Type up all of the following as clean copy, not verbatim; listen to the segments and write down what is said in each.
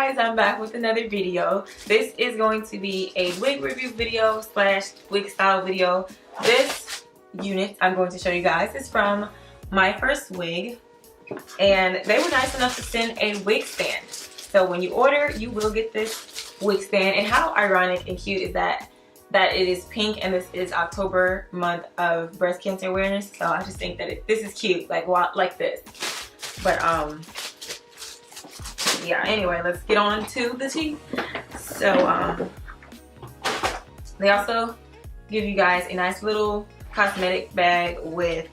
guys, I'm back with another video. This is going to be a wig review video slash wig style video. This unit I'm going to show you guys is from MyFirstWig, and they were nice enough to send a wig stand. So when you order, you will get this wig stand. And how ironic and cute is that it is pink, and this is October month of breast cancer awareness. So I just think that this is cute, like this. But yeah, anyway, let's get on to the tea. So they also give you guys a nice little cosmetic bag with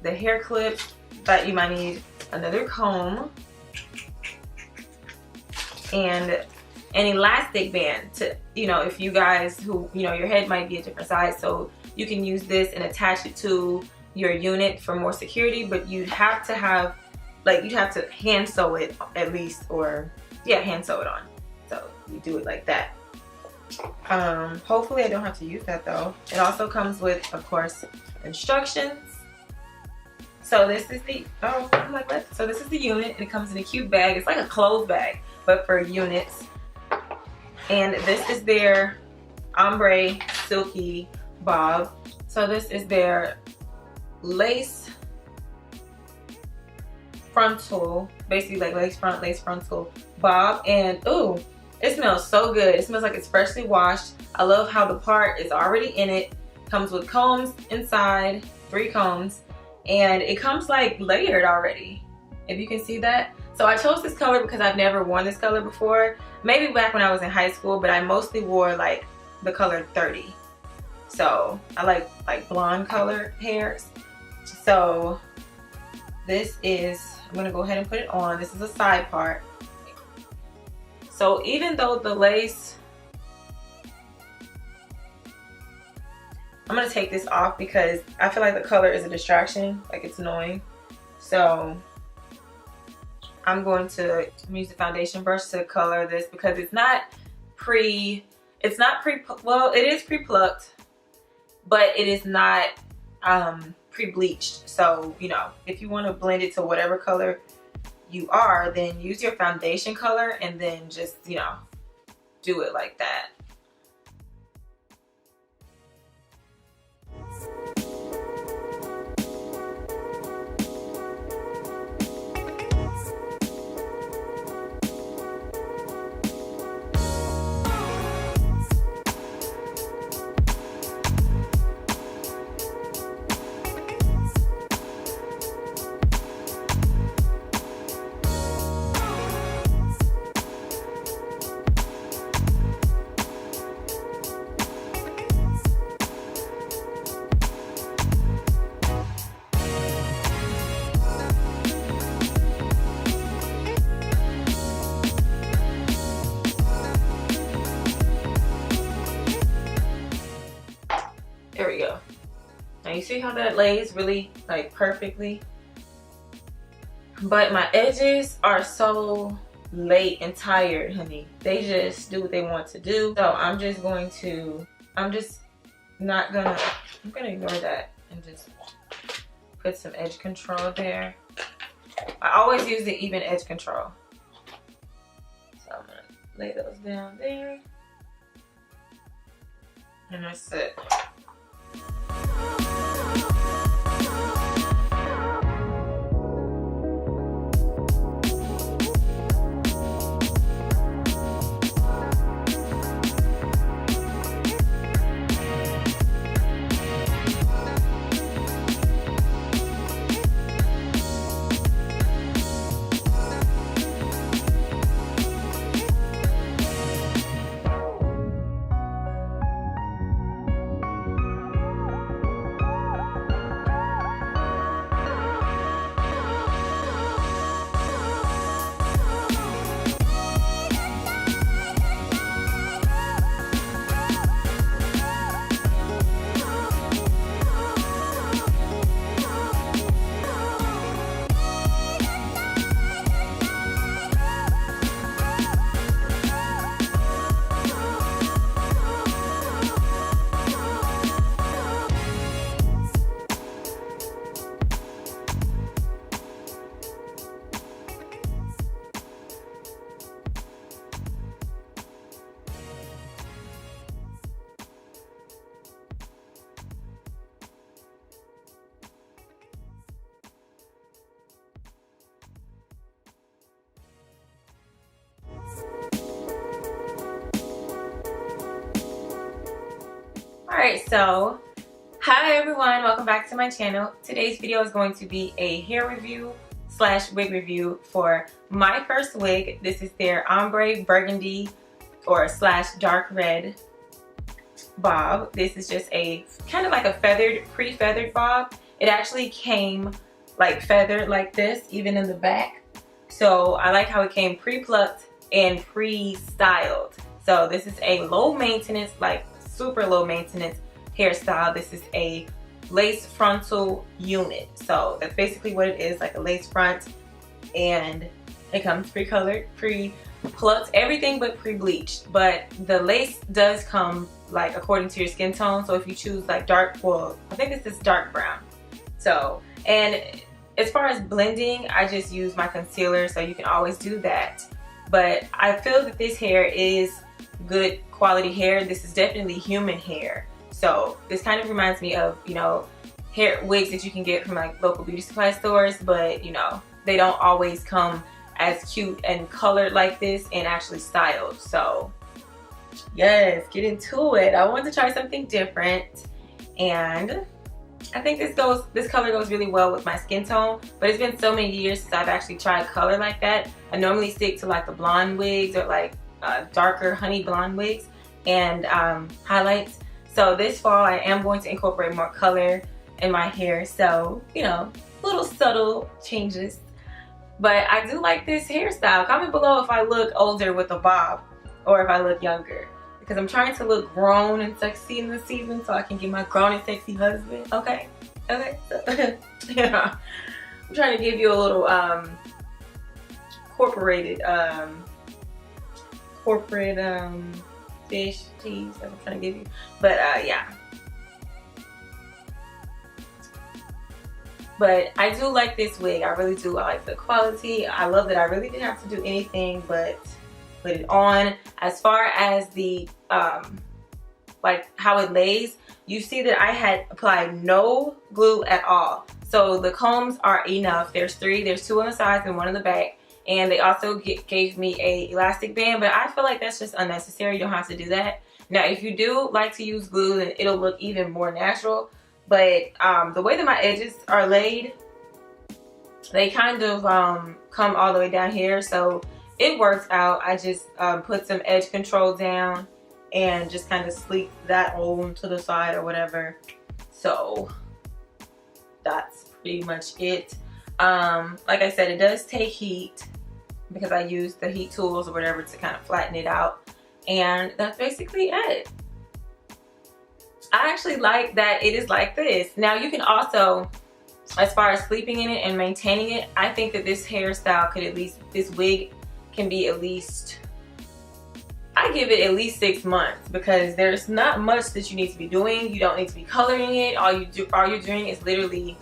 the hair clips that you might need, another comb, and an elastic band to, you know, if you guys who, you know, your head might be a different size, so you can use this and attach it to your unit for more security. But you'd have to have, like, you'd have to hand sew it at least, or yeah, hand sew it on. So you do it like that. Hopefully I don't have to use that though. It also comes with, of course, instructions. So this is the, oh, I'm like, what? So this is the unit, and it comes in a cute bag. It's like a clothes bag, but for units. And this is their Ombre Silky bob. So this is their lace frontal, basically like lace front, lace frontal bob. And ooh, it smells so good. It smells like it's freshly washed. I love how the part is already in it. Comes with combs inside, 3 combs, and it comes like layered already, if you can see that. So I chose this color because I've never worn this color before. Maybe back when I was in high school, but I mostly wore like the color 30. So I like blonde colored hairs. So this is, I'm gonna go ahead and put it on. This is a side part. So even though the lace, I'm gonna take this off because I feel like the color is a distraction, like it's annoying. So I'm going to use the foundation brush to color this because it's not well, it is pre-plucked, but it is not pre-bleached. So, you know, if you want to blend it to whatever color you are, then use your foundation color and then just, you know, do it like that. There we go. Now you see how that lays really like perfectly? But my edges are so late and tired, honey. They just do what they want to do. So I'm gonna ignore that and just put some edge control there. I always use the even edge control. So I'm gonna lay those down there. And that's it. Alright, so hi everyone, welcome back to my channel. Today's video is going to be a hair review slash wig review for MyFirstWig. This is their Ombre Burgundy or slash dark red bob. This is just a kind of like a feathered, pre-feathered bob. It actually came like feathered like this, even in the back. So I like how it came pre-plucked and pre-styled. So this is a low maintenance, like super low maintenance hairstyle. This is a lace frontal unit. So that's basically what it is, like a lace front, and it comes pre-colored, pre-plucked, everything but pre-bleached. But the lace does come like according to your skin tone. So if you choose like dark, well, I think this is dark brown. So, and as far as blending, I just use my concealer, so you can always do that. But I feel that this hair is good quality hair. This is definitely human hair. So this kind of reminds me of, you know, hair wigs that you can get from like local beauty supply stores, but you know, they don't always come as cute and colored like this and actually styled. So yes, get into it. I wanted to try something different, and I think this color goes really well with my skin tone, but it's been so many years since I've actually tried color like that. I normally stick to like the blonde wigs or like darker honey blonde wigs and highlights. So this fall I am going to incorporate more color in my hair, so you know, little subtle changes. But I do like this hairstyle. Comment below if I look older with a bob or if I look younger, because I'm trying to look grown and sexy in this season so I can get my grown and sexy husband. Okay, so, yeah, I'm trying to give you a little corporate fish cheese that I'm trying to give you. But yeah, but I do like this wig. I really do. I like the quality. I love that I really didn't have to do anything but put it on. As far as the like how it lays, you see that I had applied no glue at all. So the combs are enough. There's 3, there's 2 on the sides and 1 in the back. And they also gave me a elastic band, but I feel like that's just unnecessary. You don't have to do that. Now, if you do like to use glue, then it'll look even more natural. But the way that my edges are laid, they kind of come all the way down here. So it works out. I just put some edge control down and just kind of sleek that on to the side or whatever. So that's pretty much it. Like I said, it does take heat because I use the heat tools or whatever to kind of flatten it out, and that's basically it. I actually like that it is like this. Now you can also, as far as sleeping in it and maintaining it, I think that this hairstyle could at least, this wig can be at least, I give it at least 6 months, because there's not much that you need to be doing. You don't need to be coloring it. All you're doing is literally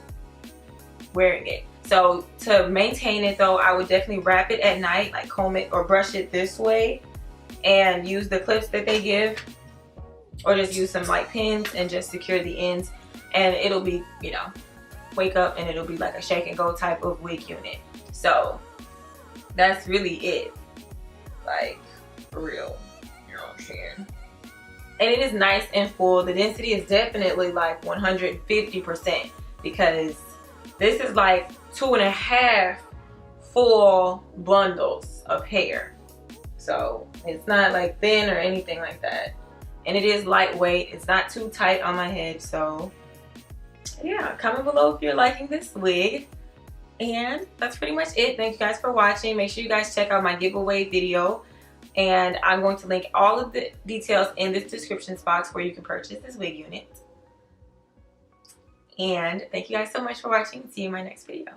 wearing it. So to maintain it though, I would definitely wrap it at night, like comb it or brush it this way, and use the clips that they give, or just use some like pins and just secure the ends, and it'll be, you know, wake up and it'll be like a shake and go type of wig unit. So that's really it, like for real, you know what I'm saying? And it is nice and full. The density is definitely like 150%, because this is like 2.5 full bundles of hair. So it's not like thin or anything like that. And it is lightweight. It's not too tight on my head. So yeah, comment below if you're liking this wig. And that's pretty much it. Thank you guys for watching. Make sure you guys check out my giveaway video. And I'm going to link all of the details in this description box where you can purchase this wig unit. And thank you guys so much for watching. See you in my next video.